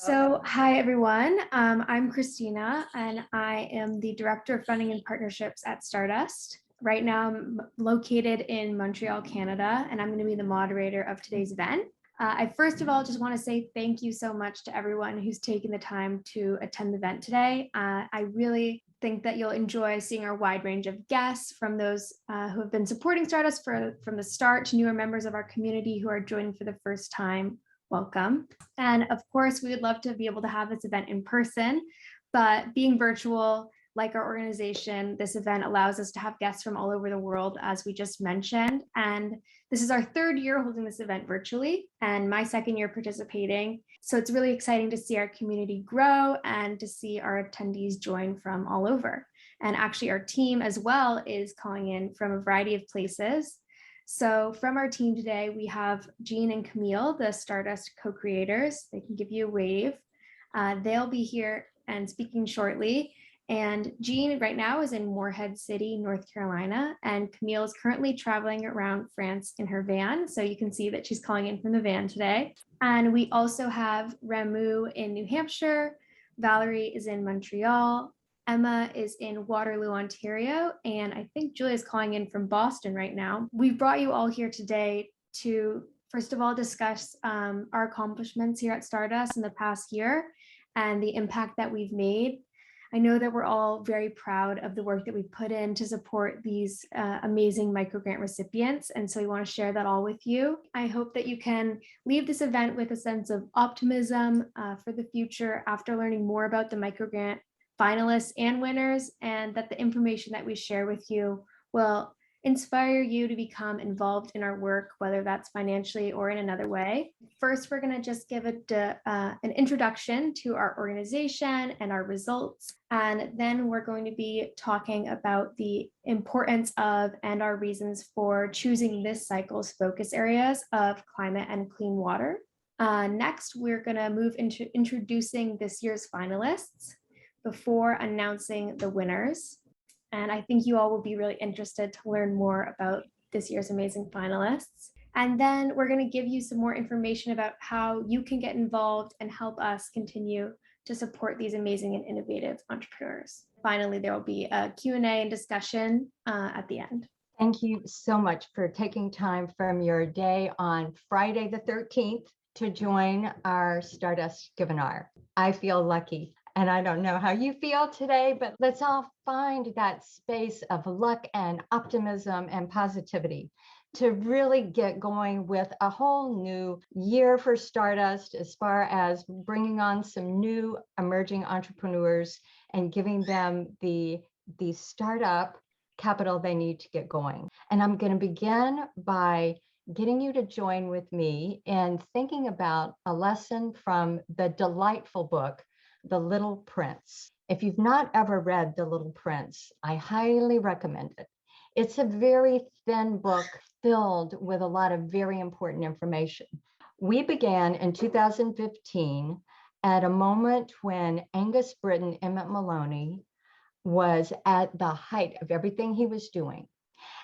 Hi everyone. I'm Christina, and I am the Director of Funding and Partnerships at Stardust. Right now, I'm located in Montreal, Canada, and I'm going to be the moderator of today's event. I first of all just want to say thank you so much to everyone who's taken the time to attend the event today. I really think that you'll enjoy seeing our wide range of guests, from those who have been supporting Stardust from the start to newer members of our community who are joining for the first time. Welcome. And of course, we would love to be able to have this event in person, but being virtual, like our organization, this event allows us to have guests from all over the world, as we just mentioned. And this is our third year holding this event virtually and my second year participating. So it's really exciting to see our community grow and to see our attendees join from all over. And actually our team as well is calling in from a variety of places. So from our team today, we have Jean and Camille, the Stardust co-creators. They can give you a wave. They'll be here and speaking shortly. And Jean right now is in Morehead City, North Carolina, and Camille is currently traveling around France in her van. So you can see that she's calling in from the van today. And we also have Ramu in New Hampshire. Valerie is in Montreal. Emma is in Waterloo, Ontario, and I think Julia is calling in from Boston right now. We've brought you all here today to, first of all, discuss our accomplishments here at Stardust in the past year and the impact that we've made. I know that we're all very proud of the work that we've put in to support these amazing microgrant recipients, and so we want to share that all with you. I hope that you can leave this event with a sense of optimism for the future after learning more about the microgrant finalists and winners, and that the information that we share with you will inspire you to become involved in our work, whether that's financially or in another way. First, we're going to just give an introduction to our organization and our results, and then we're going to be talking about the importance of and our reasons for choosing this cycle's focus areas of climate and clean water. Next, we're going to move into introducing this year's finalists before announcing the winners. And I think you all will be really interested to learn more about this year's amazing finalists. And then we're going to give you some more information about how you can get involved and help us continue to support these amazing and innovative entrepreneurs. Finally, there will be a Q&A and discussion at the end. Thank you so much for taking time from your day on Friday the 13th to join our Stardust Givenar. I feel lucky. And I don't know how you feel today, but let's all find that space of luck and optimism and positivity to really get going with a whole new year for Stardust, as far as bringing on some new emerging entrepreneurs and giving them the startup capital they need to get going. And I'm going to begin by getting you to join with me in thinking about a lesson from the delightful book, The Little Prince. If you've not ever read The Little Prince, I highly recommend it. It's a very thin book filled with a lot of very important information. We began in 2015 at a moment when Angus Britton Emmett Maloney was at the height of everything he was doing.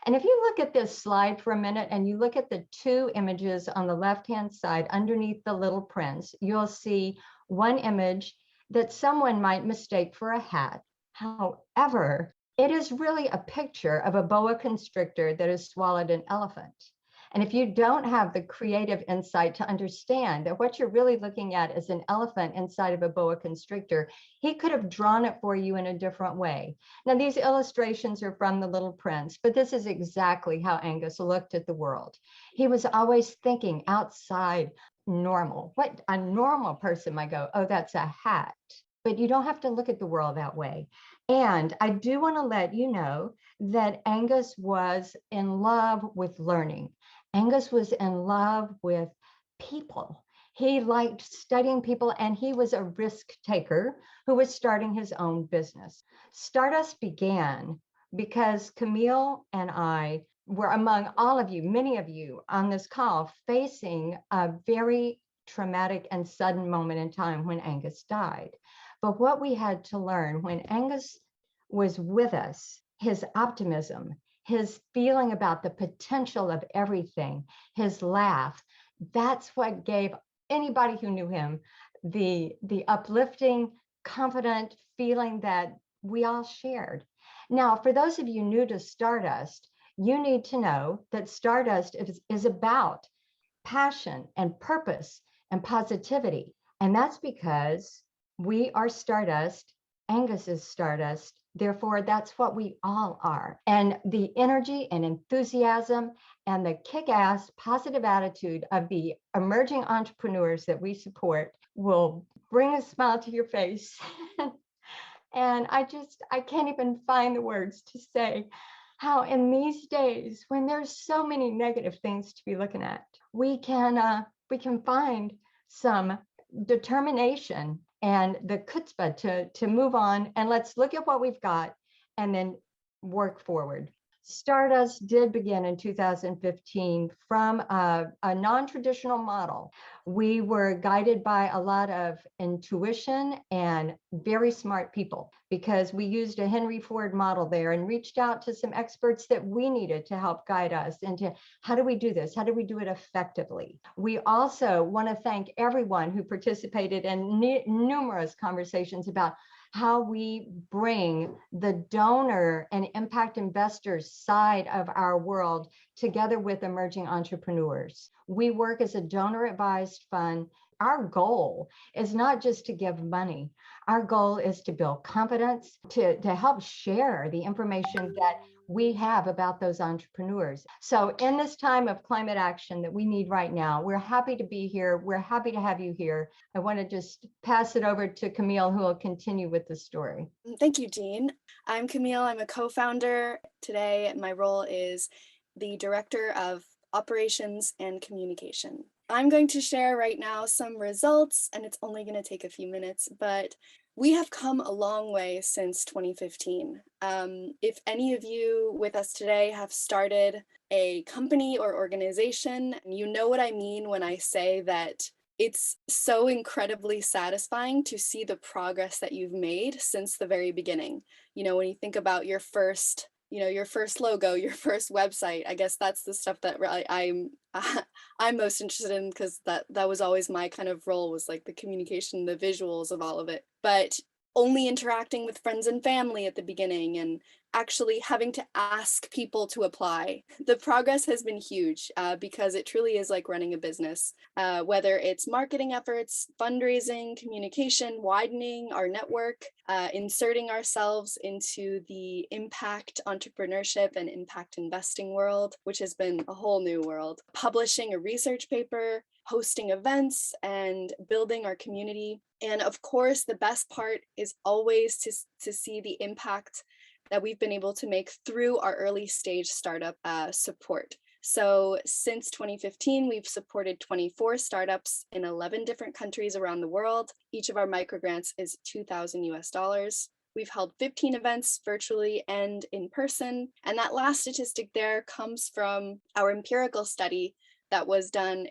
And if you look at this slide for a minute and you look at the two images on the left-hand side underneath The Little Prince, you'll see one image that someone might mistake for a hat. However, it is really a picture of a boa constrictor that has swallowed an elephant. And if you don't have the creative insight to understand that what you're really looking at is an elephant inside of a boa constrictor, he could have drawn it for you in a different way. Now, these illustrations are from The Little Prince, but this is exactly how Angus looked at the world. He was always thinking outside normal. What a normal person might go, oh, that's a hat. But you don't have to look at the world that way. And I do want to let you know that Angus was in love with learning. Angus was in love with people. He liked studying people, and he was a risk taker who was starting his own business. Stardust began because Camille and I were among all of you, many of you on this call, facing a very traumatic and sudden moment in time when Angus died. But what we had to learn when Angus was with us, his optimism, his feeling about the potential of everything, his laugh, that's what gave anybody who knew him the uplifting, confident feeling that we all shared. Now, for those of you new to Stardust, you need to know that Stardust is about passion and purpose and positivity. And that's because we are Stardust, Angus is Stardust. Therefore, that's what we all are. And the energy and enthusiasm and the kick-ass positive attitude of the emerging entrepreneurs that we support will bring a smile to your face. And I can't even find the words to say how in these days, when there's so many negative things to be looking at, we can find some determination and the chutzpah to move on, and let's look at what we've got and then work forward. Stardust did begin in 2015 from a non-traditional model. We were guided by a lot of intuition and very smart people because we used a Henry Ford model there and reached out to some experts that we needed to help guide us into how do we do this? How do we do it effectively? We also want to thank everyone who participated in numerous conversations about how we bring the donor and impact investors side of our world together with emerging entrepreneurs. We work as a donor advised fund. Our goal is not just to give money. Our goal is to build confidence, to help share the information that we have about those entrepreneurs. So in this time of climate action that we need right now, we're happy to be here. We're happy to have you here. I want to just pass it over to Camille, who will continue with the story. Thank you, Jean. I'm Camille. I'm a co-founder. Today, my role is the Director of Operations and Communication. I'm going to share right now some results, and it's only going to take a few minutes, but we have come a long way since 2015. If any of you with us today have started a company or organization, you know what I mean when I say that it's so incredibly satisfying to see the progress that you've made since the very beginning. You know, when you think about your first, your first logo, your first website, I guess that's the stuff that really I'm most interested in, because that was always my kind of role, was like the communication, the visuals of all of it. But only interacting with friends and family at the beginning and actually having to ask people to apply. The progress has been huge because it truly is like running a business, whether it's marketing efforts, fundraising, communication, widening our network, inserting ourselves into the impact entrepreneurship and impact investing world, which has been a whole new world, publishing a research paper, hosting events, and building our community. And of course, the best part is always to see the impact that we've been able to make through our early stage startup support. So since 2015, we've supported 24 startups in 11 different countries around the world. Each of our microgrants is $2,000 US. We've held 15 events virtually and in person. And that last statistic there comes from our empirical study that was done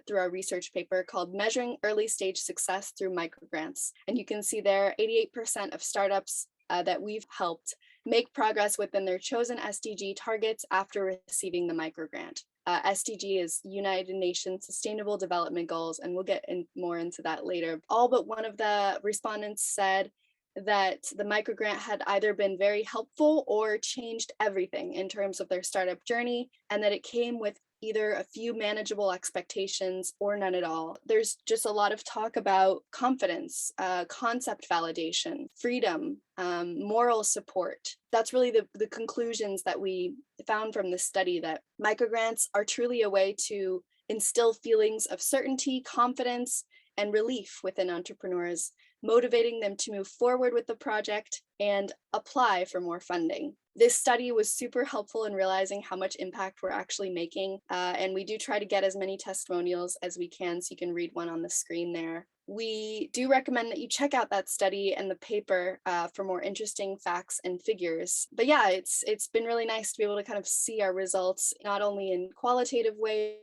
through our research paper called Measuring Early Stage Success Through Microgrants. And you can see there 88% of startups that we've helped make progress within their chosen SDG targets after receiving the microgrant. SDG is United Nations Sustainable Development Goals, and we'll get more into that later. All but one of the respondents said that the microgrant had either been very helpful or changed everything in terms of their startup journey, and that it came with either a few manageable expectations or none at all. There's just a lot of talk about confidence, concept validation, freedom, moral support. That's really the conclusions that we found from this study, that microgrants are truly a way to instill feelings of certainty, confidence, and relief within entrepreneurs, motivating them to move forward with the project and apply for more funding. This study was super helpful in realizing how much impact we're actually making, and we do try to get as many testimonials as we can, so you can read one on the screen there. We do recommend that you check out that study and the paper for more interesting facts and figures. But yeah, it's been really nice to be able to kind of see our results, not only in qualitative ways,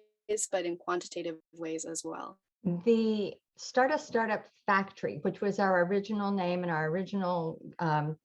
but in quantitative ways as well. The Stardust Startup Factory, which was our original name and our original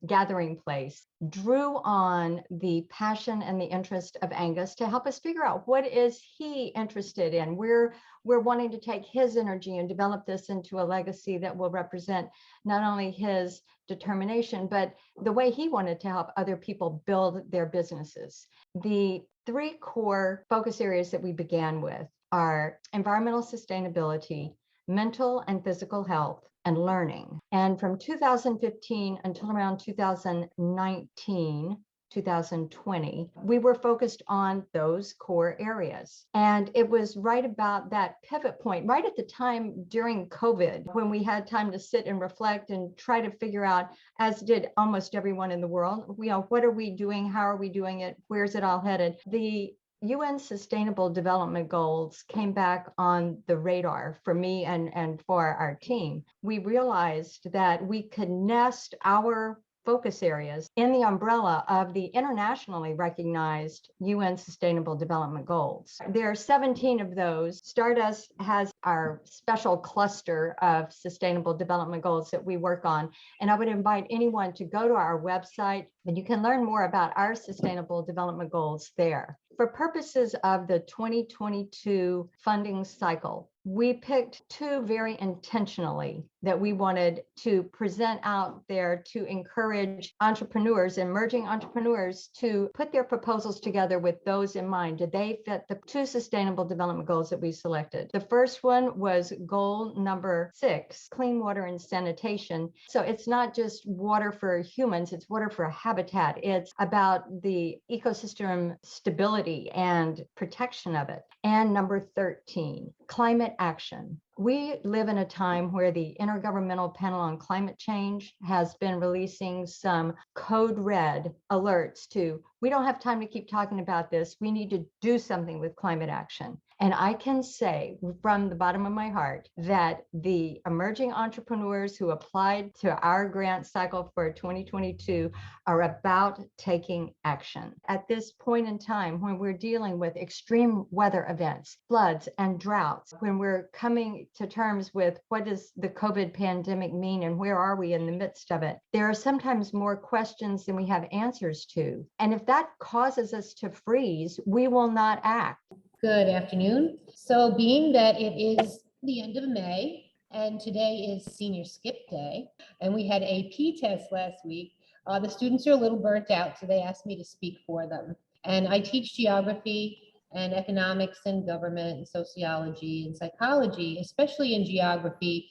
gathering place, drew on the passion and the interest of Angus to help us figure out what is he interested in. We're wanting to take his energy and develop this into a legacy that will represent not only his determination, but the way he wanted to help other people build their businesses. The three core focus areas that we began with are environmental sustainability, mental and physical health, and learning. And from 2015 until around 2019, 2020, we were focused on those core areas. And it was right about that pivot point, right at the time during COVID, when we had time to sit and reflect and try to figure out, as did almost everyone in the world, what are we doing? How are we doing it? Where's it all headed? The UN Sustainable Development Goals came back on the radar for me and for our team. We realized that we could nest our focus areas in the umbrella of the internationally recognized UN Sustainable Development Goals. There are 17 of those. Stardust has our special cluster of Sustainable Development Goals that we work on. And I would invite anyone to go to our website, and you can learn more about our Sustainable Development Goals there. For purposes of the 2022 funding cycle, we picked two very intentionally that we wanted to present out there to encourage entrepreneurs, emerging entrepreneurs, to put their proposals together with those in mind. Did they fit the two sustainable development goals that we selected? The first one was goal number 6, clean water and sanitation. So it's not just water for humans, it's water for habitat. It's about the ecosystem stability and protection of it. And number 13, climate action. We live in a time where the Intergovernmental Panel on Climate Change has been releasing some code red alerts to, we don't have time to keep talking about this. We need to do something with climate action. And I can say from the bottom of my heart that the emerging entrepreneurs who applied to our grant cycle for 2022 are about taking action. At this point in time, when we're dealing with extreme weather events, floods and droughts, when we're coming to terms with what does the COVID pandemic mean and where are we in the midst of it, there are sometimes more questions than we have answers to. And if that causes us to freeze, we will not act. Good afternoon. So being that it is the end of May and today is senior skip day and we had AP tests last week, the students are a little burnt out, so they asked me to speak for them. And I teach geography and economics and government and sociology and psychology, especially in geography.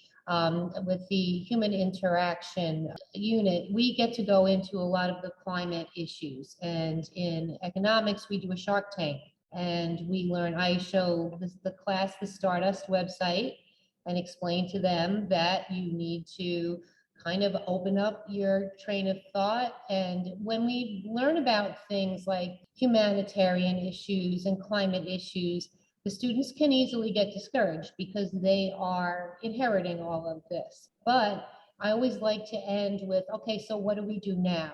With the human interaction unit, we get to go into a lot of the climate issues. And in economics, we do a Shark Tank. And we learn, I show the class the Stardust website and explain to them that you need to kind of open up your train of thought. And when we learn about things like humanitarian issues and climate issues, the students can easily get discouraged because they are inheriting all of this. But I always like to end with, okay, so what do we do now?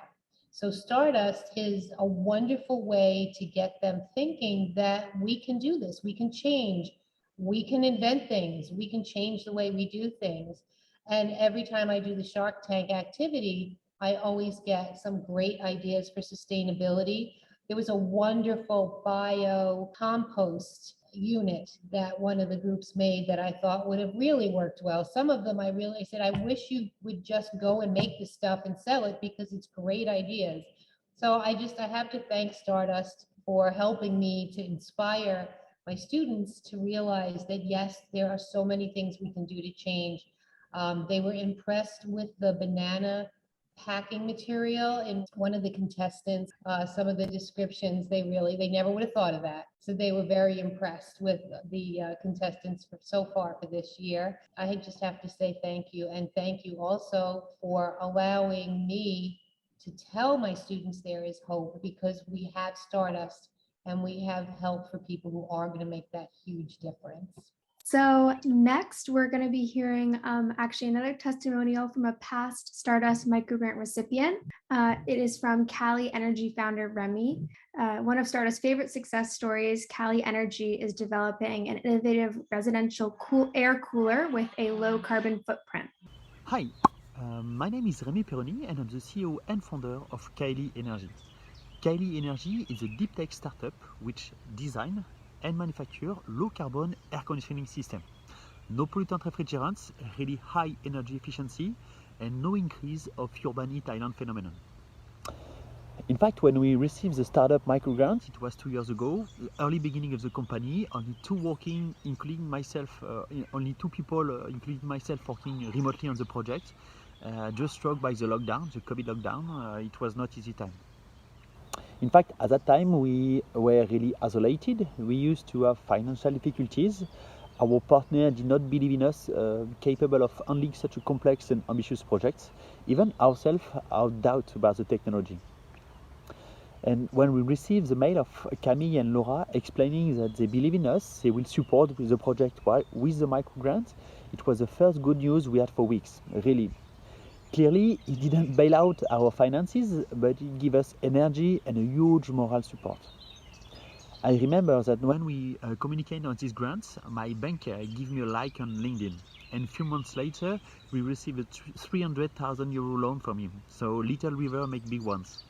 So Stardust is a wonderful way to get them thinking that we can do this, we can change, we can invent things, we can change the way we do things. And every time I do the Shark Tank activity, I always get some great ideas for sustainability. There was a wonderful bio compost unit that one of the groups made that I thought would have really worked well. Some of them I said, I wish you would just go and make this stuff and sell it because it's great ideas. So I have to thank Stardust for helping me to inspire my students to realize that yes, there are so many things we can do to change. They were impressed with the banana packing material in one of the contestants. Some of the descriptions, they never would have thought of that. So they were very impressed with the contestants so far for this year. I just have to say thank you. And thank you also for allowing me to tell my students there is hope, because we have Stardust and we have help for people who are going to make that huge difference. So next, we're going to be hearing actually another testimonial from a past Stardust Microgrant recipient. It is from Cali Energy founder Remy. One of Stardust's favorite success stories, Cali Energy is developing an innovative residential air cooler with a low carbon footprint. Hi, my name is Remy Perroni and I'm the CEO and founder of Cali Energy. Cali Energy is a deep tech startup which design and manufacture low carbon air conditioning system. No pollutant refrigerants, really high energy efficiency, and no increase of urban heat island phenomenon. In fact, when we received the startup microgrant, it was 2 years ago, the early beginning of the company, only two working, including myself, only two people, including myself, working remotely on the project. Just struck by the lockdown, the COVID lockdown, it was not easy time. In fact, at that time, we were really isolated. We used to have financial difficulties. Our partner did not believe in us capable of handling such a complex and ambitious project. Even ourselves had doubt about the technology. And when we received the mail of Camille and Laura explaining that they believe in us, they will support the project with the microgrant, it was the first good news we had for weeks, really. Clearly, it didn't bail out our finances, but it gave us energy and a huge moral support. I remember that when we communicated on this grant, my banker gave me a like on LinkedIn. And a few months later, we received a 300,000 euro loan from him. So little river make big ones.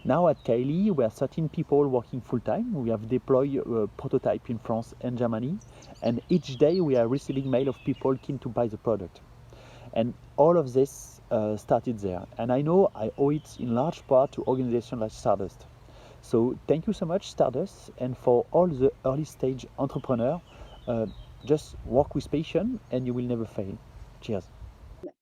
Now at Cali, we are 13 people working full-time. We have deployed a prototype in France and Germany. And each day we are receiving mail of people keen to buy the product. And all of this started there. And I know I owe it in large part to organizations like Stardust. So thank you so much, Stardust. And for all the early stage entrepreneurs, just work with passion and you will never fail. Cheers.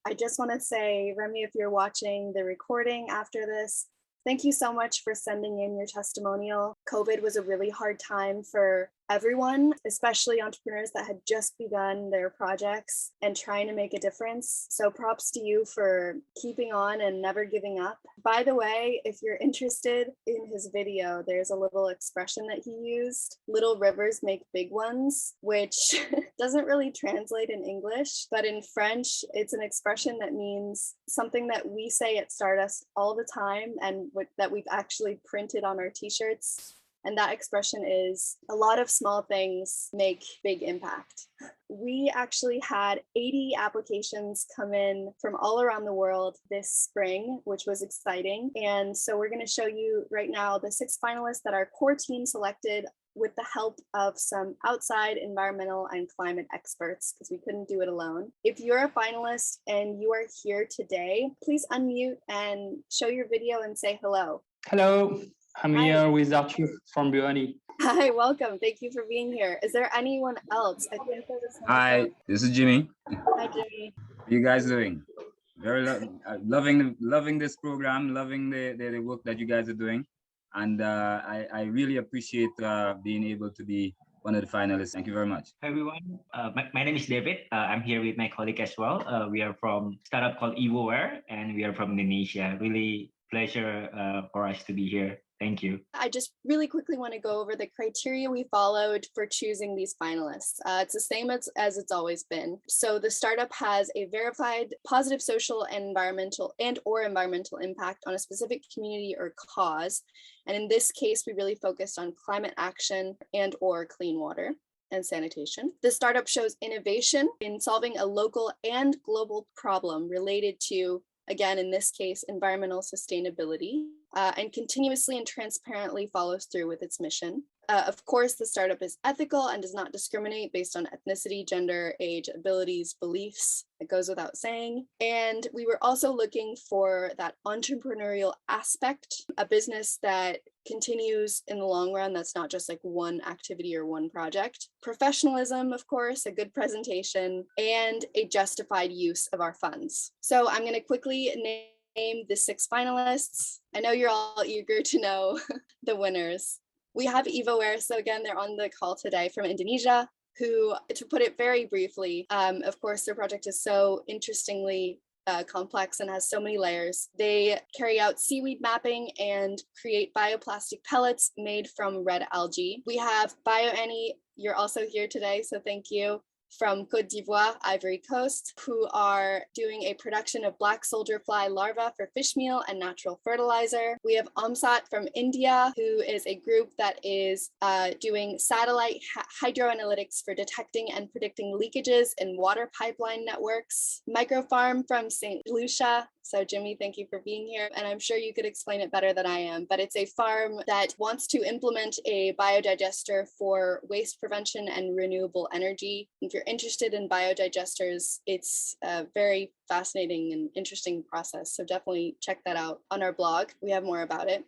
I just want to say, Remy, if you're watching the recording after this, thank you so much for sending in your testimonial. COVID was a really hard time for everyone, especially entrepreneurs that had just begun their projects and trying to make a difference. So props to you for keeping on and never giving up. By the way, if you're interested in his video, there's a little expression that he used, little rivers make big ones, which doesn't really translate in English, but in French, it's an expression that means something that we say at Stardust all the time and that we've actually printed on our t-shirts. And that expression is a lot of small things make big impact. We actually had 80 applications come in from all around the world this spring, which was exciting. And so we're going to show you right now the 6 finalists that our core team selected with the help of some outside environmental and climate experts, because we couldn't do it alone. If you're a finalist and you are here today, please unmute and show your video and say hello. Hello, I'm Hi. here with Arthur from Burundi. Hi, welcome. Thank you for being here. Is there anyone else? I think there was Hi, this is Jimmy. Hi, Jimmy. How you guys doing? Very loving this program, loving the work that you guys are doing, and I really appreciate being able to be one of the finalists. Thank you very much. Hi everyone, my name is David. I'm here with my colleague as well. We are from a startup called EvoWare, and we are from Indonesia. Really pleasure for us to be here. Thank you. I just really quickly want to go over the criteria we followed for choosing these finalists. It's the same as it's always been. So the startup has a verified positive social and environmental impact on a specific community or cause. And in this case, we really focused on climate action and or clean water and sanitation. The startup shows innovation in solving a local and global problem related to, again, in this case, environmental sustainability, and continuously and transparently follows through with its mission. Of course, the startup is ethical and does not discriminate based on ethnicity, gender, age, abilities, beliefs. It goes without saying. And we were also looking for that entrepreneurial aspect, a business that continues in the long run. That's not just like one activity or one project. Professionalism, of course, a good presentation, and a justified use of our funds. So I'm going to quickly name the 6 finalists. I know you're all eager to know the winners. We have EvoWare, so again, they're on the call today from Indonesia, who, to put it very briefly, of course, their project is so interestingly complex and has so many layers. They carry out seaweed mapping and create bioplastic pellets made from red algae. We have BioAnnie, you're also here today, so thank you, from Côte d'Ivoire, Ivory Coast, who are doing a production of black soldier fly larvae for fish meal and natural fertilizer. We have OMSAT from India, who is a group that is doing satellite hydroanalytics for detecting and predicting leakages in water pipeline networks. Microfarm from St. Lucia. So Jimmy, thank you for being here. And I'm sure you could explain it better than I am, but it's a farm that wants to implement a biodigester for waste prevention and renewable energy. If you're interested in biodigesters, it's a very fascinating and interesting process. So definitely check that out on our blog. We have more about it.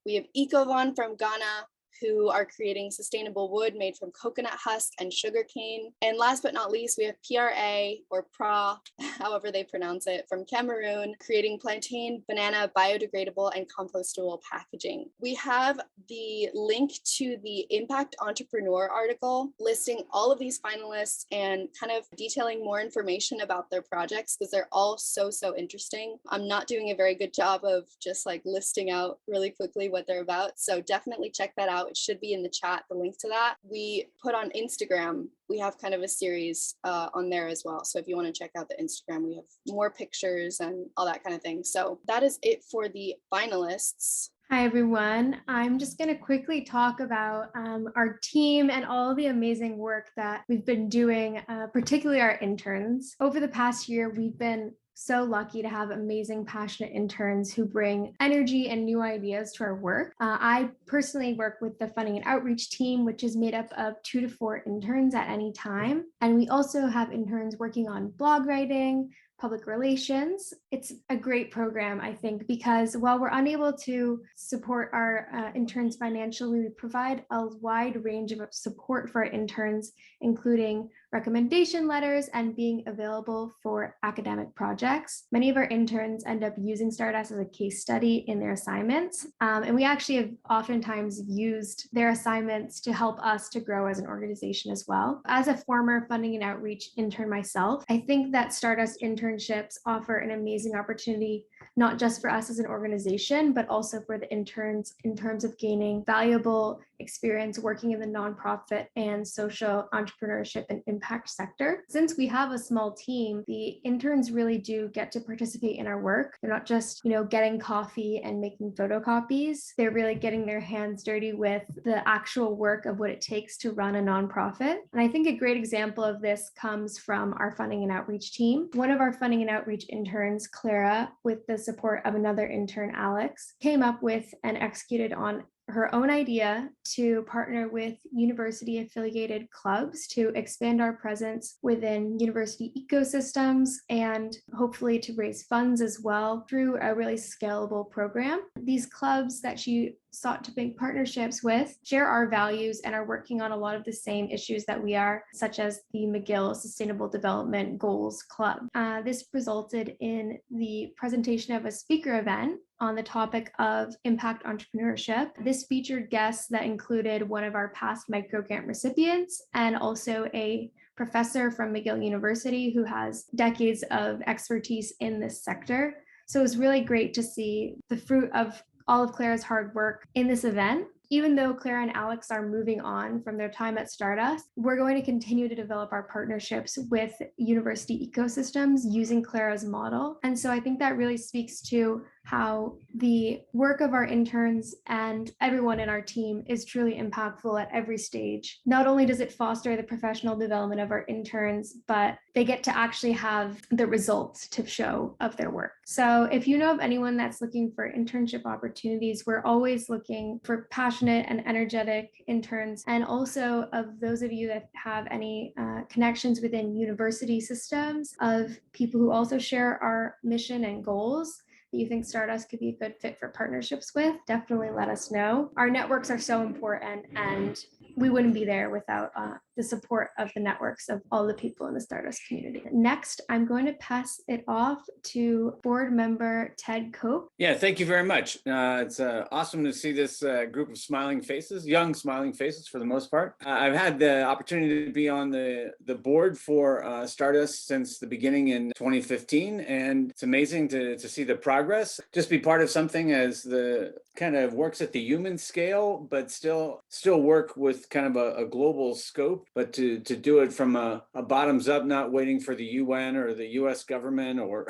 We have Ecovon from Ghana, who are creating sustainable wood made from coconut husk and sugarcane. And last but not least, we have PRA or PRA, however they pronounce it, from Cameroon, creating plantain, banana, biodegradable, and compostable packaging. We have the link to the Impact Entrepreneur article listing all of these finalists and kind of detailing more information about their projects because they're all so interesting. I'm not doing a very good job of just like listing out really quickly what they're about. So definitely check that out. It should be in the chat, the link to that. We put on Instagram, we have kind of a series on there as well. So if you want to check out the Instagram, we have more pictures and all that kind of thing. So that is it for the finalists. Hi, everyone. I'm just going to quickly talk about our team and all the amazing work that we've been doing, particularly our interns. Over the past year, we've been so lucky to have amazing, passionate interns who bring energy and new ideas to our work. I personally work with the funding and outreach team, which is made up of 2 to 4 interns at any time. And we also have interns working on blog writing, public relations. It's a great program, I think, because while we're unable to support our interns financially, we provide a wide range of support for our interns, including recommendation letters and being available for academic projects. Many of our interns end up using Stardust as a case study in their assignments. And we actually have oftentimes used their assignments to help us to grow as an organization as well. As a former funding and outreach intern myself, I think that Stardust internships offer an amazing opportunity, not just for us as an organization, but also for the interns in terms of gaining valuable experience working in the nonprofit and social entrepreneurship and impact sector. Since we have a small team, the interns really do get to participate in our work. They're not just, getting coffee and making photocopies. They're really getting their hands dirty with the actual work of what it takes to run a nonprofit. And I think a great example of this comes from our funding and outreach team. One of our funding and outreach interns, Clara, with the support of another intern, Alex, came up with and executed on her own idea to partner with university affiliated clubs to expand our presence within university ecosystems and hopefully to raise funds as well through a really scalable program. These clubs that she sought to make partnerships with share our values and are working on a lot of the same issues that we are, such as the McGill Sustainable Development Goals Club. This resulted in the presentation of a speaker event on the topic of impact entrepreneurship. This featured guests that included one of our past microgrant recipients and also a professor from McGill University who has decades of expertise in this sector. So it was really great to see the fruit of all of Clara's hard work in this event. Even though Clara and Alex are moving on from their time at Stardust, we're going to continue to develop our partnerships with university ecosystems using Clara's model. And so I think that really speaks to how the work of our interns and everyone in our team is truly impactful at every stage. Not only does it foster the professional development of our interns, but they get to actually have the results to show of their work. So if you know of anyone that's looking for internship opportunities, we're always looking for passionate and energetic interns. And also of those of you that have any connections within university systems of people who also share our mission and goals that you think Stardust could be a good fit for partnerships with, definitely let us know. Our networks are so important and we wouldn't be there without the support of the networks of all the people in the Stardust community. Next, I'm going to pass it off to board member Ted Cope. Yeah, thank you very much. It's awesome to see this group of smiling faces, young smiling faces for the most part. I've had the opportunity to be on the board for Stardust since the beginning in 2015, and it's amazing to see the progress. Just be part of something as the kind of works at the human scale, but still work with kind of a global scope, but to do it from a bottoms up, not waiting for the UN or the US government or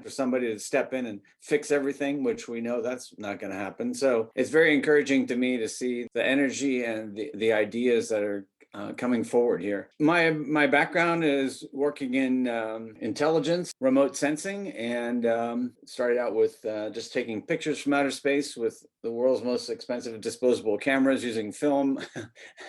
for somebody to step in and fix everything, which we know that's not going to happen. So it's very encouraging to me to see the energy and the ideas that are coming forward here. My background is working in intelligence, remote sensing, and started out with just taking pictures from outer space with the world's most expensive disposable cameras using film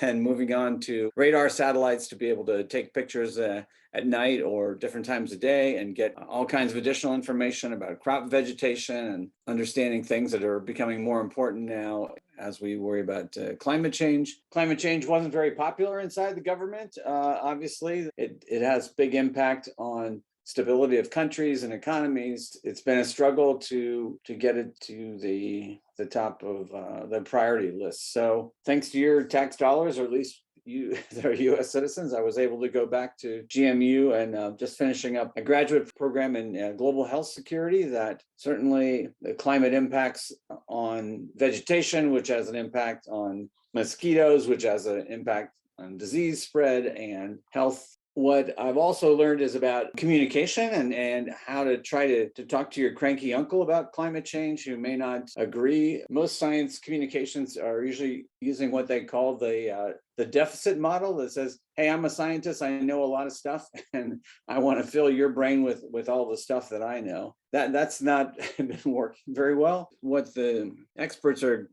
and moving on to radar satellites to be able to take pictures at night or different times of day and get all kinds of additional information about crop vegetation and understanding things that are becoming more important now as we worry about climate change. Climate change wasn't very popular inside the government. Obviously, it has big impact on stability of countries and economies. It's been a struggle to get it to the top of the priority list. So thanks to your tax dollars, or at least you that are US citizens, I was able to go back to GMU and just finishing up a graduate program in global health security that certainly the climate impacts on vegetation, which has an impact on mosquitoes, which has an impact on disease spread and health. What I've also learned is about communication and how to try to talk to your cranky uncle about climate change who may not agree. Most science communications are usually using what they call the deficit model that says, hey, I'm a scientist, I know a lot of stuff, and I want to fill your brain with all the stuff that I know. That's not been working very well. What the experts are,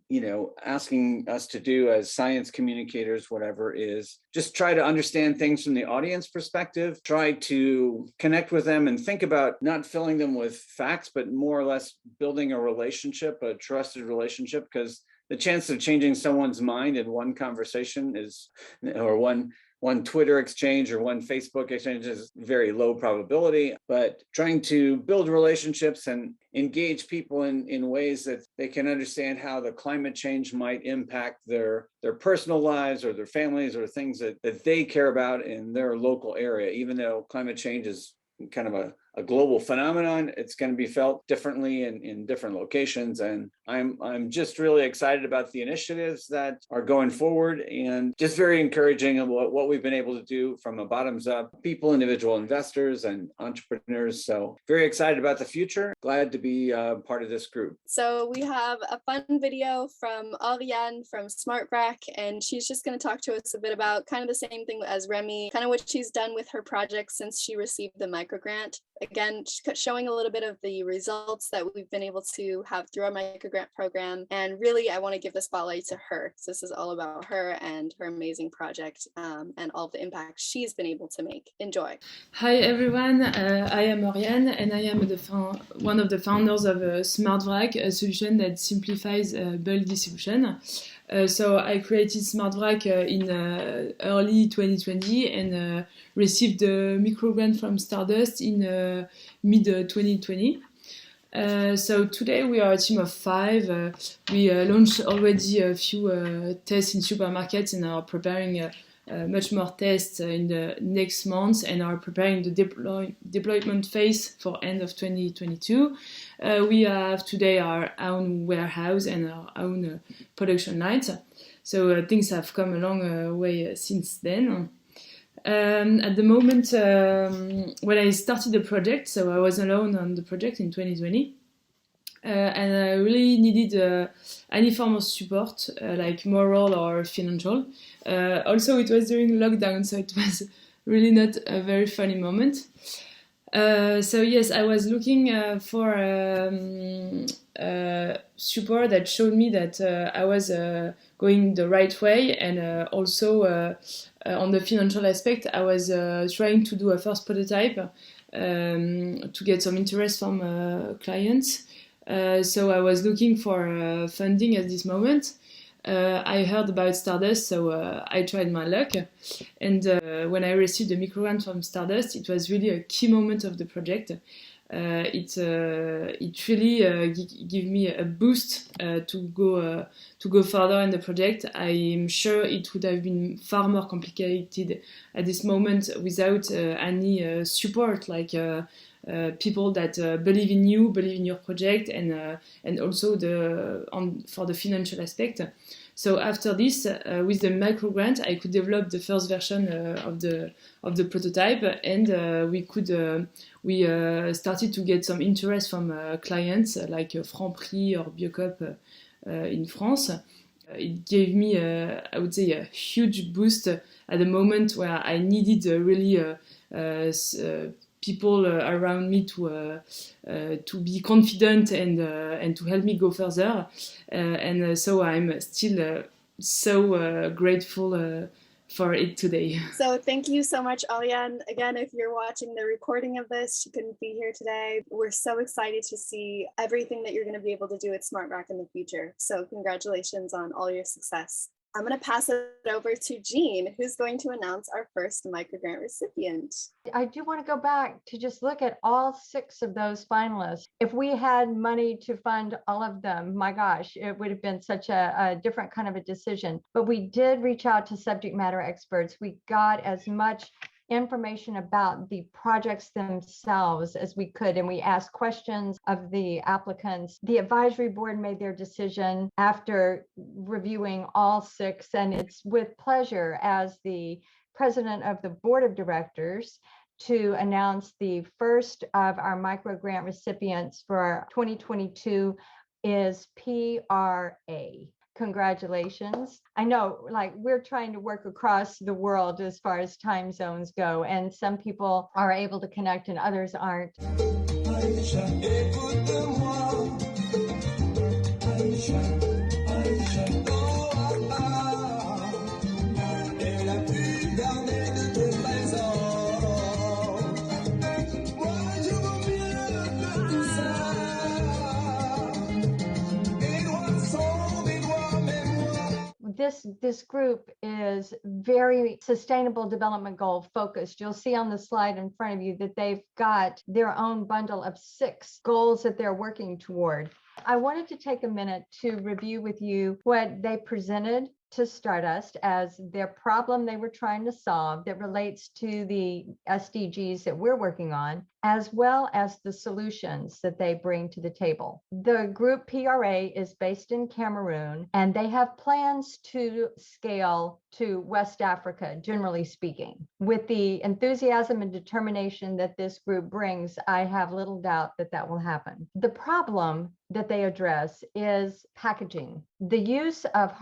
asking us to do as science communicators, whatever, is just try to understand things from the audience perspective, try to connect with them and think about not filling them with facts, but more or less building a relationship, a trusted relationship, because the chance of changing someone's mind in one conversation or one Twitter exchange or one Facebook exchange is very low probability, but trying to build relationships and engage people in ways that they can understand how the climate change might impact their personal lives or their families or things that they care about in their local area. Even though climate change is kind of a global phenomenon, it's going to be felt differently in different locations. And I'm just really excited about the initiatives that are going forward and just very encouraging of what we've been able to do from a bottoms up, people, individual investors and entrepreneurs. So very excited about the future. Glad to be part of this group. So we have a fun video from Ariane from SmartVrac, and she's just going to talk to us a bit about kind of the same thing as Remy, kind of what she's done with her project since she received the microgrant. Again, showing a little bit of the results that we've been able to have through our microgrant program. And really, I want to give the spotlight to her. So this is all about her and her amazing project and all the impact she's been able to make. Enjoy. Hi everyone, I am Oriane and I am one of the founders of SmartVrac, a solution that simplifies bulk distribution. So I created SmartVrac in early 2020 and received the microgrant from Stardust in mid-2020. So today we are a team of 5. We launched already a few tests in supermarkets and are preparing much more tests in the next months and are preparing the deployment phase for end of 2022. We have today our own warehouse and our own production lines. So things have come a long way since then. At the moment, when I started the project, so I was alone on the project in 2020, and I really needed any form of support, like moral or financial. Also, it was during lockdown, so it was really not a very funny moment. So yes, I was looking for support that showed me that I was going the right way, and also on the financial aspect, I was trying to do a first prototype to get some interest from clients. So I was looking for funding at this moment. I heard about Stardust, so I tried my luck. And when I received the microgrant from Stardust, it was really a key moment of the project. It really gave me a boost to go further in the project. I'm sure it would have been far more complicated at this moment without any support, like people that believe in you, believe in your project, and also for the financial aspect. So after this, with the microgrant, I could develop the first version of the prototype, and we started to get some interest from clients like Franprix or Biocop in France. It gave me, I would say, a huge boost at the moment where I needed really people around me to be confident and to help me go further. So I'm still so grateful for it today. So thank you so much, Aliane. Again, if you're watching the recording of this, she couldn't be here today. We're so excited to see everything that you're going to be able to do at SmartRack in the future. So congratulations on all your success. I'm going to pass it over to Jean, who's going to announce our first microgrant recipient. I do want to go back to just look at all 6 of those finalists. If we had money to fund all of them, my gosh, it would have been such a different kind of a decision. But we did reach out to subject matter experts. We got as much information about the projects themselves as we could, and we asked questions of the applicants. The advisory board made their decision after reviewing all 6, and it's with pleasure as the president of the board of directors to announce the first of our microgrant recipients for 2022 is PRA. Congratulations. I know, like, we're trying to work across the world as far as time zones go, and some people are able to connect and others aren't. This group is very sustainable development goal focused. You'll see on the slide in front of you that they've got their own bundle of 6 goals that they're working toward. I wanted to take a minute to review with you what they presented to Stardust as their problem they were trying to solve that relates to the SDGs that we're working on, as well as the solutions that they bring to the table. The group PRA is based in Cameroon, and they have plans to scale to West Africa, generally speaking. With the enthusiasm and determination that this group brings, I have little doubt that that will happen. The problem that they address is packaging. The use of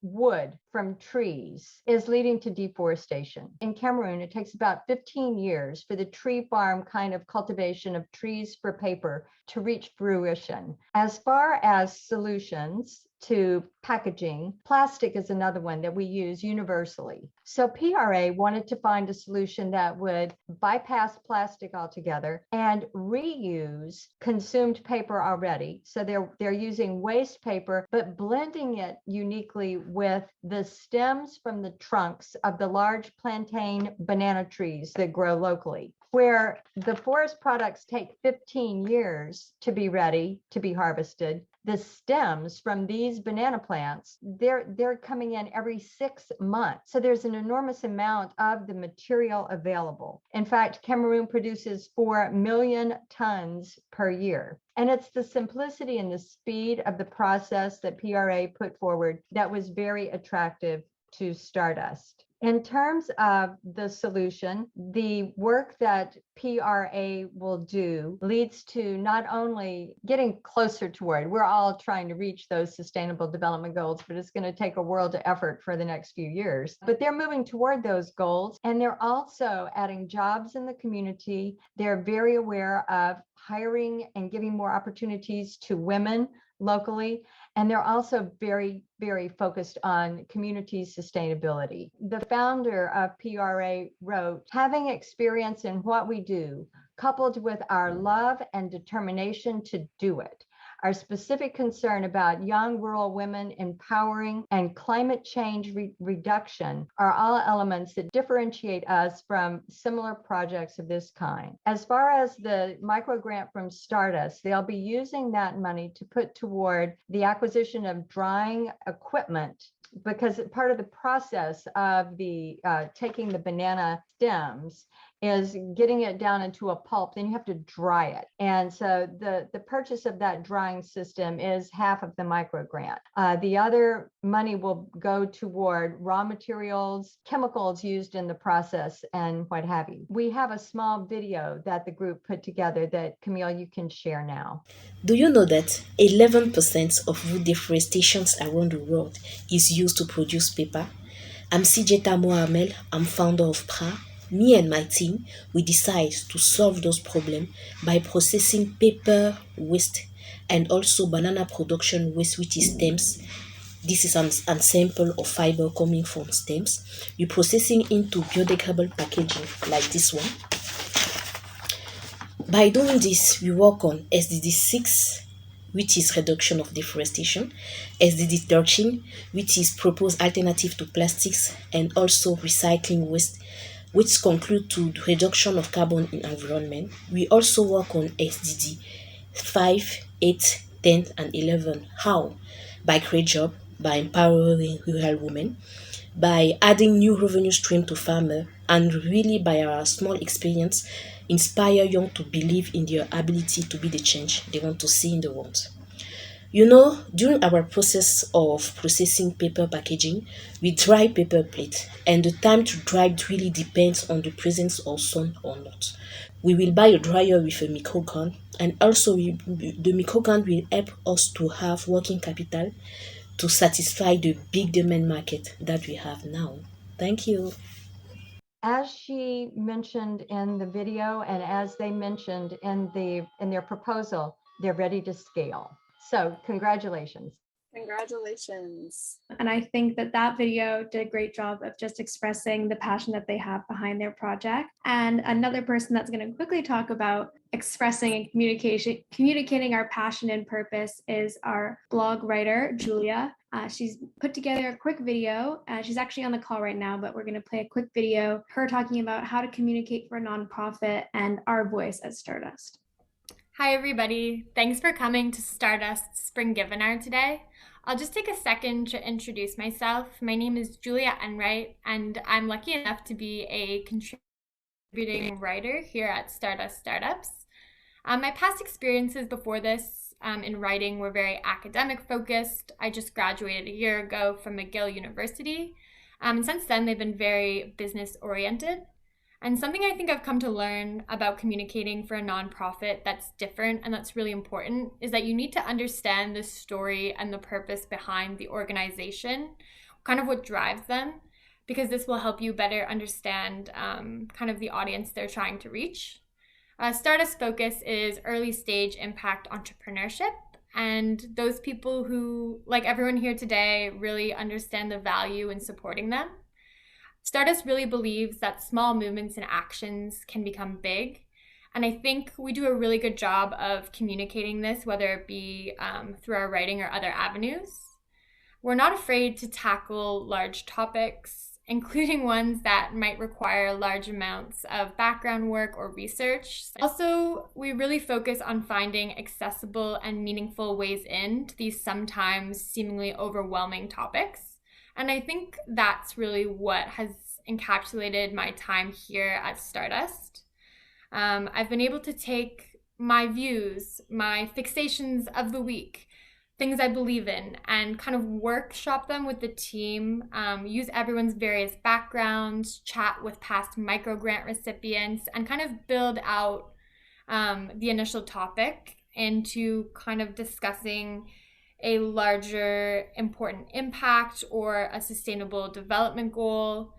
wood from trees is leading to deforestation. In Cameroon, it takes about 15 years for the tree farm kind of cultivation of trees for paper to reach fruition. As far as solutions to packaging, plastic is another one that we use universally. So PRA wanted to find a solution that would bypass plastic altogether and reuse consumed paper already. So they're using waste paper, but blending it uniquely with the stems from the trunks of the large plantain banana trees that grow locally. Where the forest products take 15 years to be ready to be harvested, the stems from these banana plants, they're coming in every 6 months. So there's an enormous amount of the material available. In fact, Cameroon produces 4 million tons per year. And it's the simplicity and the speed of the process that PRA put forward that was very attractive to Stardust. In terms of the solution, the work that PRA will do leads to not only getting closer toward, we're all trying to reach those sustainable development goals, but it's going to take a world of effort for the next few years. But they're moving toward those goals, and they're also adding jobs in the community. They're very aware of hiring and giving more opportunities to women locally. And they're also very, very focused on community sustainability. The founder of PRA wrote, having experience in what we do, coupled with our love and determination to do it, our specific concern about young rural women empowering and climate change reduction are all elements that differentiate us from similar projects of this kind. As far as the microgrant from Stardust, they'll be using that money to put toward the acquisition of drying equipment, because part of the process of the taking the banana stems is getting it down into a pulp. Then you have to dry it. And so the purchase of that drying system is half of the microgrant. The other money will go toward raw materials, chemicals used in the process, and what have you. We have a small video that the group put together that, Camille, you can share now. Do you know that 11% of wood deforestation around the world is used to produce paper? I'm Sijeta Mohamel, I'm founder of PRA. Me and my team, we decide to solve those problems by processing paper waste and also banana production waste, which is stems. This is an sample of fiber coming from stems. We're processing into biodegradable packaging like this one. By doing this, we work on SDG 6, which is reduction of deforestation, SDG 13, which is proposed alternative to plastics, and also recycling waste, which conclude to the reduction of carbon in environment. We also work on SDG 5, 8, 10, and 11. How? By create job, by empowering rural women, by adding new revenue stream to farmer, and really by our small experience, inspire young to believe in their ability to be the change they want to see in the world. You know, during our process of processing paper packaging, we dry paper plate, and the time to dry it really depends on the presence of sun or not. We will buy a dryer with a microgrant, and also the microgrant will help us to have working capital to satisfy the big demand market that we have now. Thank you. As she mentioned in the video, and as they mentioned in their proposal, they're ready to scale. So congratulations. Congratulations. And I think that video did a great job of just expressing the passion that they have behind their project. And another person that's going to quickly talk about expressing and communicating our passion and purpose is our blog writer, Julia. She's put together a quick video. She's actually on the call right now, but we're going to play a quick video, her talking about how to communicate for a nonprofit and our voice at Stardust. Hi, everybody. Thanks for coming to Stardust Spring Givenar today. I'll just take a second to introduce myself. My name is Julia Enright, and I'm lucky enough to be a contributing writer here at Stardust Startups. My past experiences before this in writing were very academic focused. I just graduated a year ago from McGill University, and since then they've been very business oriented. And something I think I've come to learn about communicating for a nonprofit that's different and that's really important is that you need to understand the story and the purpose behind the organization, kind of what drives them, because this will help you better understand kind of the audience they're trying to reach. Stardust focus is early stage impact entrepreneurship, and those people who, like everyone here today, really understand the value in supporting them. Stardust really believes that small movements and actions can become big. And I think we do a really good job of communicating this, whether it be through our writing or other avenues. We're not afraid to tackle large topics, including ones that might require large amounts of background work or research. Also, we really focus on finding accessible and meaningful ways into these sometimes seemingly overwhelming topics. And I think that's really what has encapsulated my time here at Stardust. I've been able to take my views, my fixations of the week, things I believe in, and kind of workshop them with the team, use everyone's various backgrounds, chat with past microgrant recipients, and kind of build out the initial topic into kind of discussing a larger important impact or a sustainable development goal,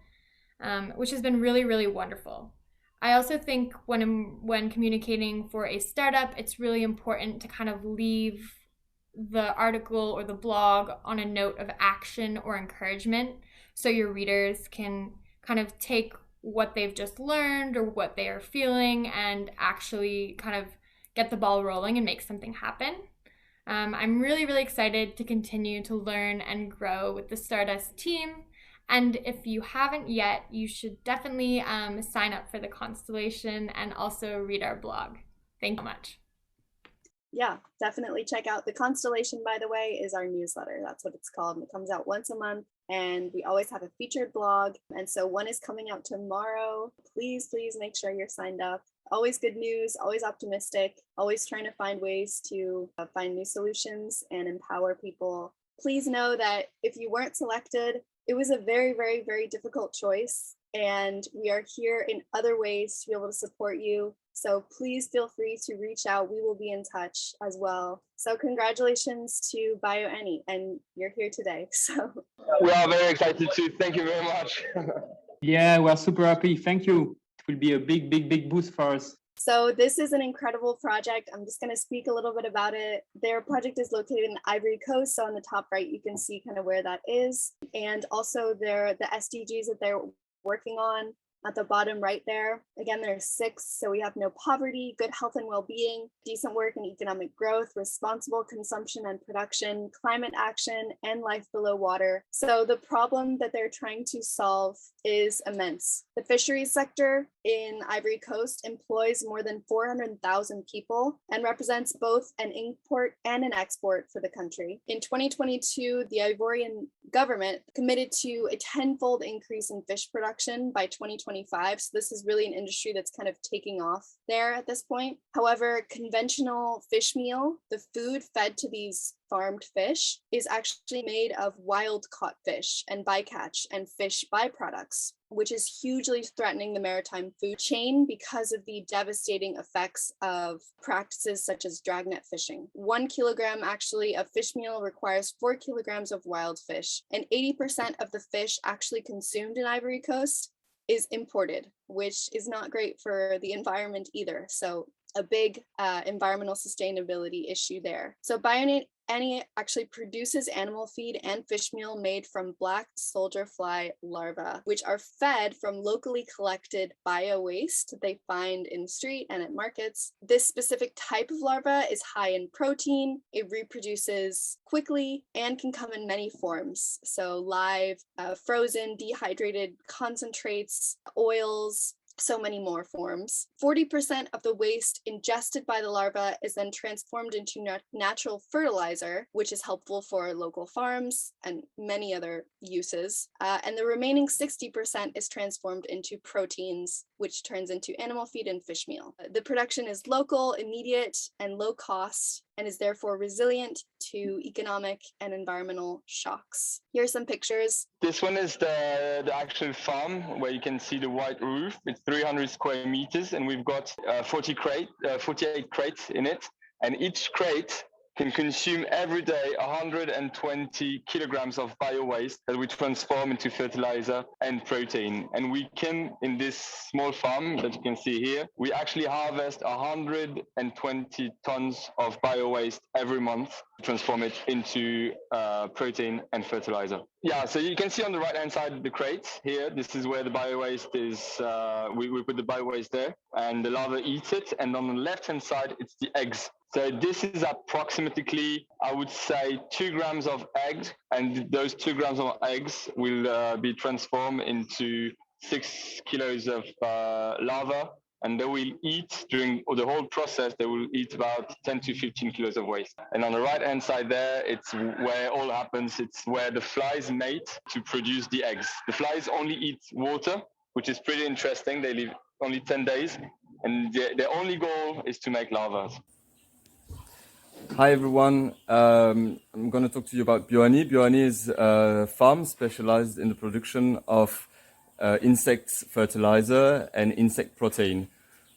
which has been really, really wonderful. I also think when communicating for a startup, it's really important to kind of leave the article or the blog on a note of action or encouragement so your readers can kind of take what they've just learned or what they are feeling and actually kind of get the ball rolling and make something happen. I'm really, really excited to continue to learn and grow with the Stardust team. And if you haven't yet, you should definitely sign up for the Constellation and also read our blog. Thank you so much. Yeah, definitely check out the Constellation, by the way, is our newsletter. That's what it's called. And it comes out once a month. And we always have a featured blog. And so one is coming out tomorrow. Please make sure you're signed up. Always good news, always optimistic, always trying to find ways to find new solutions and empower people. Please know that if you weren't selected, it was a very, very, very difficult choice. And we are here in other ways to be able to support you. So please feel free to reach out. We will be in touch as well. So congratulations to BioAny, and you're here today. So we are very excited too. Thank you very much. Yeah, we're super happy. Thank you. It will be a big boost for us. So this is an incredible project. I'm just going to speak a little bit about it. Their project is located in the Ivory Coast. So on the top right, you can see kind of where that is. And also the SDGs that they're working on at the bottom right there. Again, there's 6. So we have no poverty, good health and well-being, decent work and economic growth, responsible consumption and production, climate action, and life below water. So the problem that they're trying to solve is immense. The fisheries sector in Ivory Coast employs more than 400,000 people and represents both an import and an export for the country. In 2022, the Ivorian government committed to a 10-fold increase in fish production by 2025. So this is really an industry that's kind of taking off there at this point. However, conventional fish meal, the food fed to these farmed fish, is actually made of wild caught fish and bycatch and fish byproducts, which is hugely threatening the maritime food chain because of the devastating effects of practices such as dragnet fishing. 1 kilogram actually of fish meal requires 4 kilograms of wild fish, and 80% of the fish actually consumed in Ivory Coast is imported, which is not great for the environment either. So a big environmental sustainability issue there. So BioAny actually produces animal feed and fish meal made from black soldier fly larvae, which are fed from locally collected bio waste that they find in the street and at markets. This specific type of larva is high in protein. It reproduces quickly and can come in many forms. So live, frozen, dehydrated concentrates, oils, so many more forms. 40% of the waste ingested by the larva is then transformed into natural fertilizer, which is helpful for local farms and many other uses. And the remaining 60% is transformed into proteins, which turns into animal feed and fish meal. The production is local, immediate, and low cost, and is therefore resilient to economic and environmental shocks. Here are some pictures. This one is the actual farm where you can see the white roof. It's 300 square meters, and we've got 48 crates in it, and each crate can consume every day 120 kilograms of bio waste that we transform into fertilizer and protein. And we can, in this small farm that you can see here, we actually harvest 120 tons of bio waste every month, transform it into protein and fertilizer. Yeah, so you can see on the right hand side the crates here. This is where the bio waste is. We put the bio waste there, and the larva eats it. And on the left hand side, it's the eggs. So this is approximately, I would say, 2 grams of eggs, and those 2 grams of eggs will be transformed into 6 kilos of larva, and they will eat during the whole process, they will eat about 10 to 15 kilos of waste. And on the right-hand side there, it's where all happens. It's where the flies mate to produce the eggs. The flies only eat water, which is pretty interesting. They live only 10 days, and their only goal is to make larvae. Hi everyone, I'm going to talk to you about BioAny. BioAny is a farm specialized in the production of insect fertilizer and insect protein.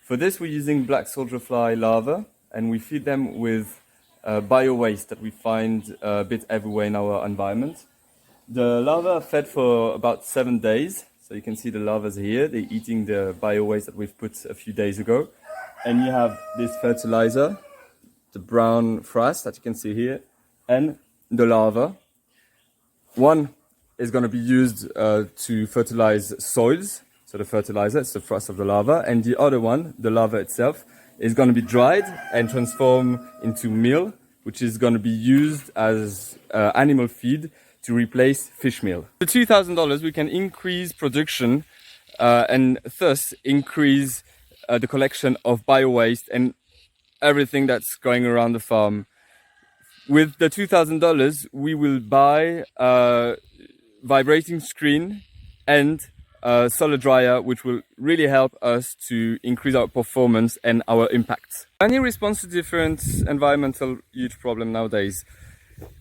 For this we're using black soldier fly larvae, and we feed them with bio waste that we find a bit everywhere in our environment. The larvae are fed for about 7 days, so you can see the larvae here. They're eating the bio waste that we've put a few days ago. And you have this fertilizer, the brown frass that you can see here, and the larva. One is going to be used to fertilize soils, so the fertilizer, it's the frass of the larva, and the other one, the larva itself, is going to be dried and transformed into meal which is going to be used as animal feed to replace fish meal. For $2,000, we can increase production and thus increase the collection of bio-waste and everything that's going around the farm. With the $2,000, we will buy a vibrating screen and a solar dryer, which will really help us to increase our performance and our impact. Any response to different environmental huge problem nowadays.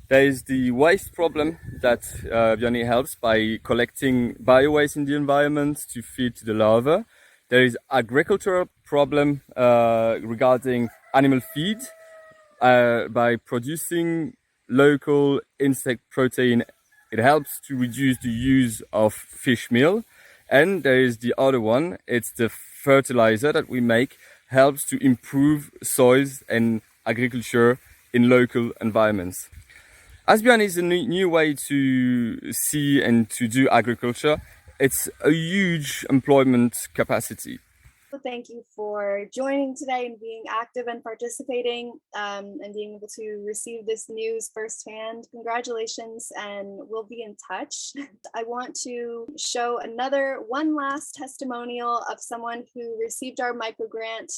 There is the waste problem that Givenar helps by collecting bio-waste in the environment to feed to the larvae. There is agricultural problem regarding animal feed by producing local insect protein. It helps to reduce the use of fish meal. And there is the other one, it's the fertilizer that we make, helps to improve soils and agriculture in local environments. As Givenar is a new way to see and to do agriculture, it's a huge employment capacity. Thank you for joining today and being active and participating and being able to receive this news firsthand. Congratulations, and we'll be in touch. I want to show one last testimonial of someone who received our microgrant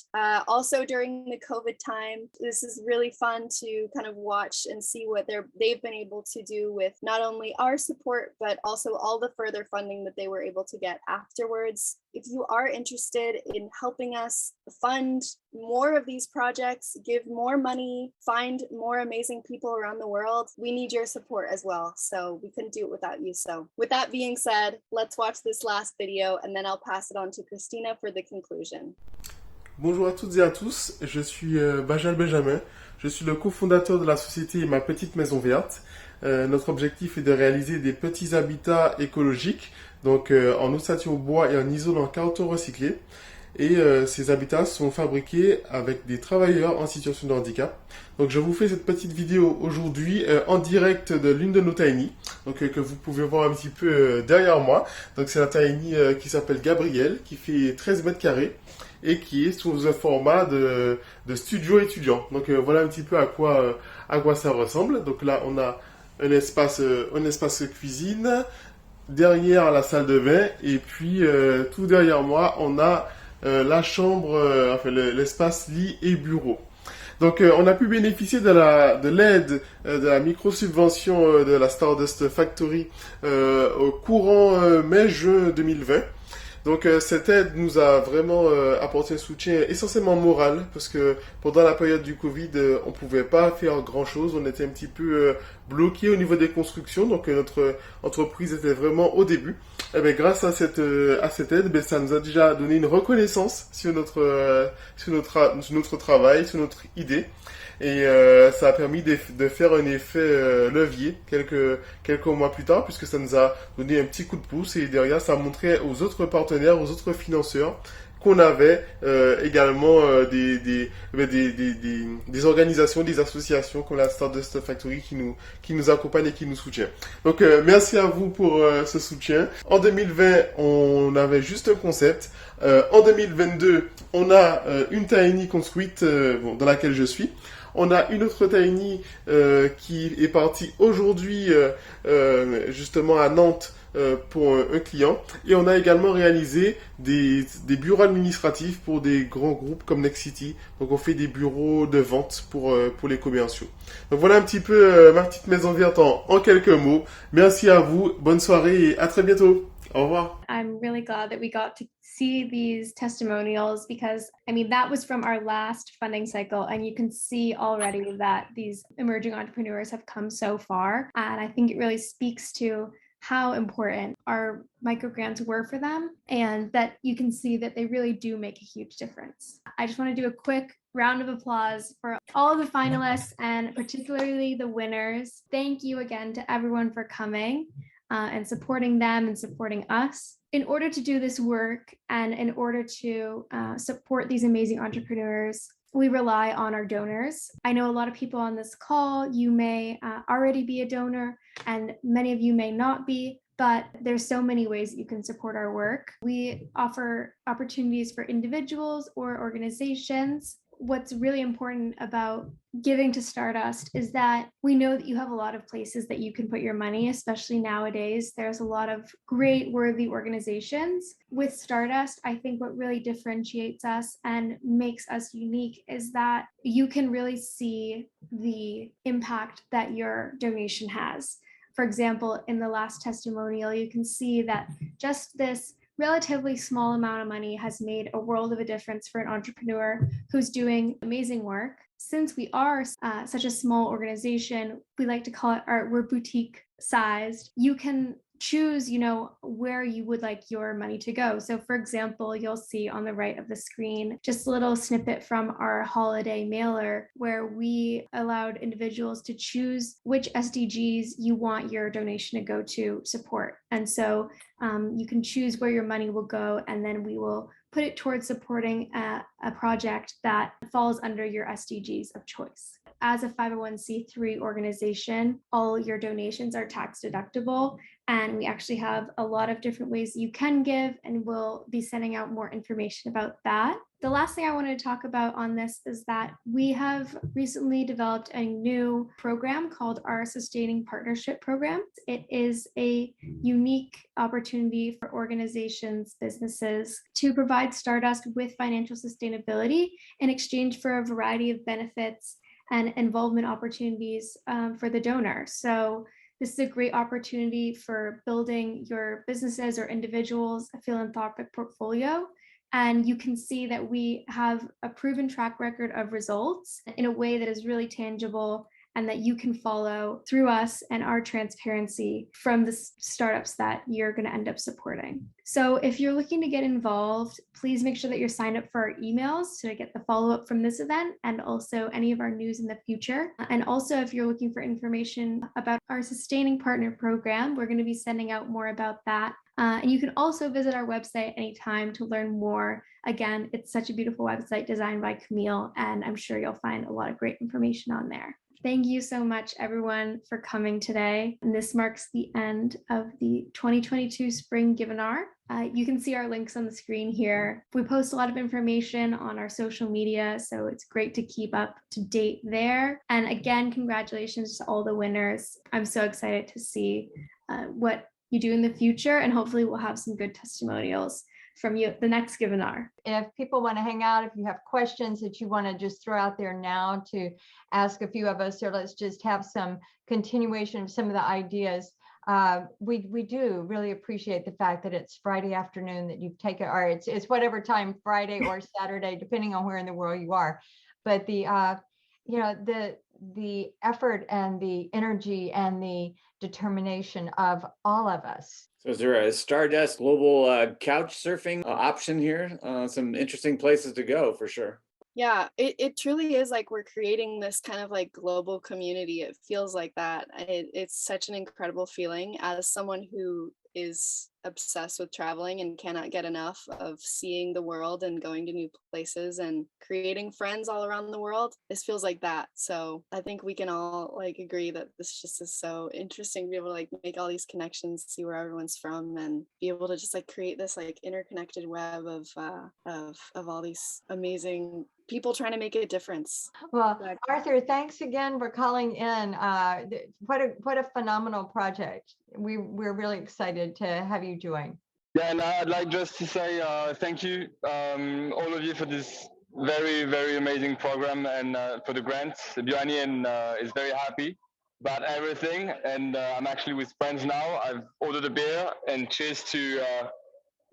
also during the COVID time. This is really fun to kind of watch and see what they've been able to do with not only our support, but also all the further funding that they were able to get afterwards. If you are interested in helping us fund more of these projects, give more money, find more amazing people around the world, we need your support as well. So we couldn't do it without you. So with that being said, let's watch this last video and then I'll pass it on to Christina for the conclusion. Bonjour à toutes et à tous, je suis Benjamin, je suis le cofondateur de la société Ma Petite Maison Verte. Notre objectif est de réaliser des petits habitats écologiques, donc en ossature bois et en isolant en carton recyclé. Et ces habitats sont fabriqués avec des travailleurs en situation de handicap. Donc je vous fais cette petite vidéo aujourd'hui en direct de l'une de nos tiny, donc que vous pouvez voir un petit peu derrière moi. Donc c'est la tiny qui s'appelle Gabriel, qui fait 13 mètres carrés et qui est sous un format de studio étudiant. Donc voilà un petit peu à quoi ça ressemble. Donc là on a un espace cuisine, derrière la salle de bain, et puis tout derrière moi on a la chambre, enfin l'espace lit et bureau. Donc on a pu bénéficier de l'aide de la micro-subvention de la Stardust Factory au courant mai-juin 2020. Donc cette aide nous a vraiment apporté un soutien essentiellement moral, parce que pendant la période du Covid, on pouvait pas faire grand chose, on était un petit peu bloqué au niveau des constructions, donc notre entreprise était vraiment au début. Et bien grâce à cette aide, ben, ça nous a déjà donné une reconnaissance sur notre travail, sur notre idée. Et ça a permis de faire un effet levier quelques mois plus tard, puisque ça nous a donné un petit coup de pouce, et derrière ça montrait aux autres partenaires, aux autres financeurs qu'on avait également des organisations, des associations comme la Stardust Factory qui nous accompagnent et qui nous soutiennent. Donc merci à vous pour ce soutien. En 2020, on avait juste un concept. En 2022, on a une tiny construite dans laquelle je suis. On a une autre tiny qui est partie aujourd'hui justement à Nantes pour un client. Et on a également réalisé des bureaux administratifs pour des grands groupes comme Next City. Donc on fait des bureaux de vente pour les commerciaux. Donc voilà un petit peu ma petite maison verte en quelques mots. Merci à vous, bonne soirée et à très bientôt. Au revoir. I'm really glad that we got to see these testimonials, because I mean that was from our last funding cycle, and you can see already that these emerging entrepreneurs have come so far, and I think it really speaks to how important our microgrants were for them, and that you can see that they really do make a huge difference. I just want to do a quick round of applause for all of the finalists and particularly the winners. Thank you again to everyone for coming and supporting them and supporting us. In order to do this work and in order to support these amazing entrepreneurs, we rely on our donors. I know a lot of people on this call, you may already be a donor, and many of you may not be, but there's so many ways that you can support our work. We offer opportunities for individuals or organizations, what's really important about giving to Stardust is that we know that you have a lot of places that you can put your money, especially nowadays. There's a lot of great, worthy organizations. With Stardust, I think what really differentiates us and makes us unique is that you can really see the impact that your donation has. For example, in the last testimonial, you can see that just this relatively small amount of money has made a world of a difference for an entrepreneur who's doing amazing work. Since we are such a small organization, we like to call it we're boutique sized. You can choose, where you would like your money to go. So for example, you'll see on the right of the screen, just a little snippet from our holiday mailer where we allowed individuals to choose which SDGs you want your donation to go to support. And so you can choose where your money will go, and then we will put it towards supporting a project that falls under your SDGs of choice. As a 501c3 organization, all your donations are tax deductible, and we actually have a lot of different ways you can give, and we'll be sending out more information about that. The last thing I wanted to talk about on this is that we have recently developed a new program called our Sustaining Partnership Program. It is a unique opportunity for organizations, businesses to provide Stardust with financial sustainability in exchange for a variety of benefits and involvement opportunities for the donor. So this is a great opportunity for building your businesses or individuals a philanthropic portfolio. And you can see that we have a proven track record of results in a way that is really tangible and that you can follow through us and our transparency from the startups that you're going to end up supporting. So if you're looking to get involved, please make sure that you're signed up for our emails to get the follow-up from this event and also any of our news in the future. And also, if you're looking for information about our Sustaining Partner Program, we're going to be sending out more about that. And you can also visit our website anytime to learn more. Again, it's such a beautiful website designed by Camille, and I'm sure you'll find a lot of great information on there. Thank you so much, everyone, for coming today. And this marks the end of the 2022 Spring Givenar. You can see our links on the screen here. We post a lot of information on our social media, so it's great to keep up to date there. And again, congratulations to all the winners. I'm so excited to see what you do in the future, and hopefully we'll have some good testimonials from you the next Givenar. If people want to hang out, if you have questions that you want to just throw out there now to ask a few of us, or let's just have some continuation of some of the ideas. We do really appreciate the fact that it's Friday afternoon that you've taken, or it's whatever time, Friday or Saturday, depending on where in the world you are. But the effort and the energy and the determination of all of us. So is there a Stardust global couch surfing option here? Some interesting places to go for sure. Yeah, it truly is like we're creating this kind of like global community. It feels like that. It's such an incredible feeling as someone who is obsessed with traveling and cannot get enough of seeing the world and going to new places and creating friends all around the world. This feels like that. So I think we can all like agree that this just is so interesting to be able to like make all these connections, see where everyone's from, and be able to just like create this like interconnected web of all these amazing people trying to make a difference. Well, Arthur, thanks again for calling in. What a phenomenal project. We're really excited to have you join. Yeah, and I'd like just to say thank you, all of you, for this very, very amazing program and for the grants. Bjorni is very happy about everything, and I'm actually with friends now. I've ordered a beer, and cheers to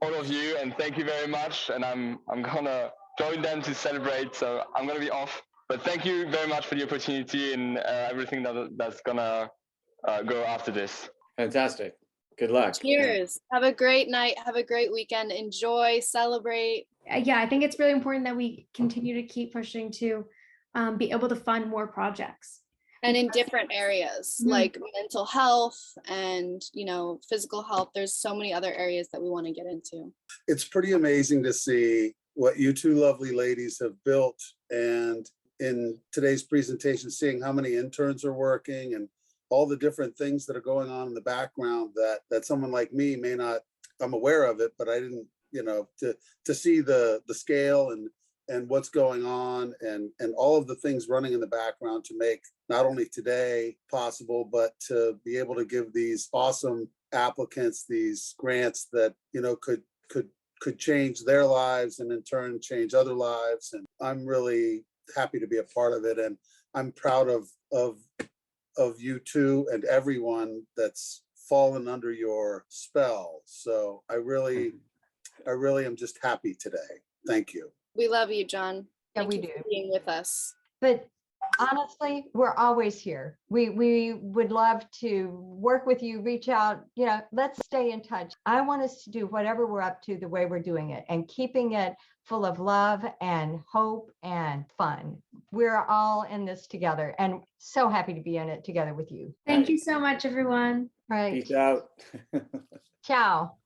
all of you, and thank you very much. And I'm gonna join them to celebrate, so I'm gonna be off. But thank you very much for the opportunity and everything that's gonna go after this. Fantastic. Good luck. Cheers. Have a great night. Have a great weekend. Enjoy, celebrate. Yeah, I think it's really important that we continue to keep pushing to be able to fund more projects. And in different areas like mental health and, physical health. There's so many other areas that we want to get into. It's pretty amazing to see what you two lovely ladies have built. And in today's presentation, seeing how many interns are working and all the different things that are going on in the background that someone like me may not, I'm aware of it, but I didn't, to see the scale and what's going on and all of the things running in the background to make not only today possible, but to be able to give these awesome applicants these grants that, you know, could change their lives and in turn change other lives. And I'm really happy to be a part of it. And I'm proud of you two and everyone that's fallen under your spell. So I really am just happy today. Thank you. We love you, John. Yeah, Thank we you do. for being with us. But honestly, we're always here. We would love to work with you, reach out, you know, let's stay in touch. I want us to do whatever we're up to the way we're doing it and keeping it full of love and hope and fun. We're all in this together and so happy to be in it together with you. Thank you so much, everyone. Right. Peace out. Ciao.